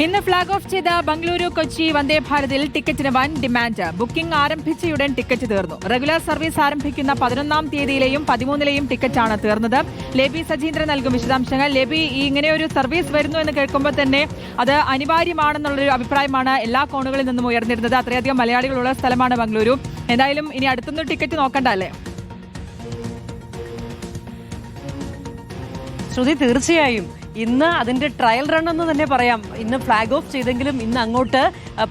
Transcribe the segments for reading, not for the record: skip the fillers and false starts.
ഇന്ന് flag off ചെയ്ത ബംഗളൂരു കൊച്ചി വന്ദേ ഭാരതിൽ ടിക്കറ്റിന് വൻ ഡിമാൻഡ്. ബുക്കിംഗ് ആരംഭിച്ചയുടൻ ടിക്കറ്റ് തീർന്നു. റെഗുലർ സർവീസ് ആരംഭിക്കുന്ന 11-ാം തീയതിയിലെയും 13-ലെയും ടിക്കറ്റാണ് തീർന്നത്. ലേബി സജീന്ദ്രൻ നൽകും വിശദാംശങ്ങൾ. ലേബി, ഇങ്ങനെ ഒരു സർവീസ് വരുന്നു എന്ന് കേൾക്കുമ്പോൾ തന്നെ അത് അനിവാര്യമാണെന്നുള്ളൊരു അഭിപ്രായമാണ് എല്ലാ കോണുകളിൽ നിന്നും ഉയർന്നിരുന്നത്. അത്രയധികം മലയാളികളുള്ള സ്ഥലമാണ് ബംഗളൂരു. എന്തായാലും ഇനി അടുത്തൊന്നും ടിക്കറ്റ് നോക്കണ്ട അല്ലേ? ശ്രുതി, തീർച്ചയായും ഇന്ന് അതിന്റെ ട്രയൽ റൺ എന്ന് തന്നെ പറയാം. ഇന്ന് ഫ്ളാഗ് ഓഫ് ചെയ്തെങ്കിലും ഇന്ന് അങ്ങോട്ട്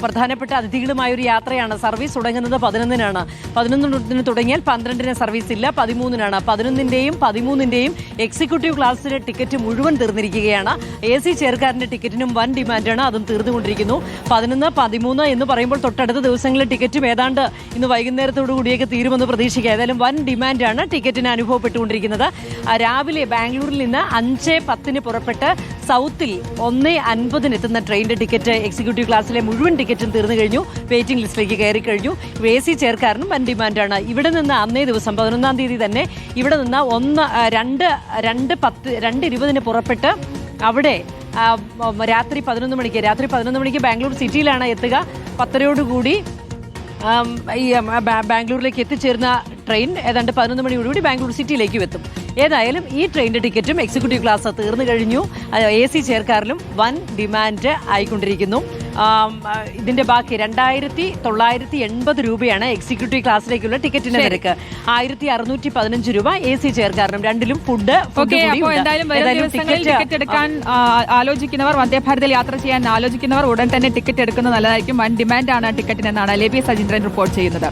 പ്രധാനപ്പെട്ട അതിഥികളുമായ ഒരു യാത്രയാണ്. സർവീസ് തുടങ്ങുന്നത് 11-നാണ്. 11-ന് തുടങ്ങിയാൽ 12-ന് സർവീസ് ഇല്ല, 13-നാണ്. 11-ന്റെയും 13-ന്റെയും എക്സിക്യൂട്ടീവ് ക്ലാസ്സിലെ ടിക്കറ്റ് മുഴുവൻ തീർന്നിരിക്കുകയാണ്. AC ചെയർക്കാരന്റെ ടിക്കറ്റിനും വൻ ഡിമാൻഡാണ്, അതും തീർന്നുകൊണ്ടിരിക്കുന്നു. 11, 13 എന്ന് പറയുമ്പോൾ തൊട്ടടുത്ത ദിവസങ്ങളിലെ ടിക്കറ്റും ഏതാണ്ട് ഇന്ന് വൈകുന്നേരത്തോടു കൂടിയൊക്കെ തീരുമെന്ന് പ്രതീക്ഷിക്കുക. ഏതായാലും വൻ ഡിമാൻഡാണ് ടിക്കറ്റിന് അനുഭവപ്പെട്ടുകൊണ്ടിരിക്കുന്നത്. രാവിലെ ബാംഗ്ലൂരിൽ നിന്ന് 5:10 പുറപ്പെട്ട് സൗത്തിൽ 1:50 എത്തുന്ന ട്രെയിനിന്റെ ടിക്കറ്റ് എക്സിക്യൂട്ടീവ് ക്ലാസ്സിലെ മുഴുവൻ ടിക്കറ്റും തീർന്നു കഴിഞ്ഞു. വെയിറ്റിംഗ് ലിസ്റ്റിലേക്ക് കയറി കഴിഞ്ഞു. AC ചെയർക്കാരനും വൻ ഡിമാൻഡാണ്. ഇവിടെ നിന്ന് അന്നേ ദിവസം 11-ാം തീയതി തന്നെ ഇവിടെ നിന്ന് 2:20 പുറപ്പെട്ട് അവിടെ രാത്രി 11 മണിക്ക് ബാംഗ്ലൂർ സിറ്റിയിലാണ് എത്തുക. 10:30 ഈ ബാംഗ്ലൂരിലേക്ക് എത്തിച്ചേരുന്ന ട്രെയിൻ ഏതാണ്ട് 11 മണിയോടുകൂടി ബാംഗ്ലൂർ സിറ്റിയിലേക്കും എത്തും. ഏതായാലും ഈ ട്രെയിനിന്റെ ടിക്കറ്റും എക്സിക്യൂട്ടീവ് ക്ലാസ് തീർന്നു കഴിഞ്ഞു. AC ചെയർക്കാരിലും വൻ ഡിമാൻഡ് ആയിക്കൊണ്ടിരിക്കുന്നു. ഇതിന്റെ ബാക്കി 2,980 രൂപയാണ് എക്സിക്യൂട്ടീവ് ക്ലാസ്സിലേക്കുള്ള ടിക്കറ്റിന്റെ നിരക്ക്. 1,615 രൂപ AC ചെയർക്കാരനും. രണ്ടിലും ഫുഡ്. ടിക്കറ്റ് എടുക്കാൻ ആലോചിക്കുന്നവർ, വന്ദേ ഭാരതിൽ യാത്ര ചെയ്യാൻ ആലോചിക്കുന്നവർ ഉടൻ തന്നെ ടിക്കറ്റ് എടുക്കുന്നത് നല്ലതായിരിക്കും. വൻ ഡിമാൻഡാണ് ടിക്കറ്റിനെന്നാണ് ലേബി സജീന്ദ്രൻ റിപ്പോർട്ട് ചെയ്യുന്നത്.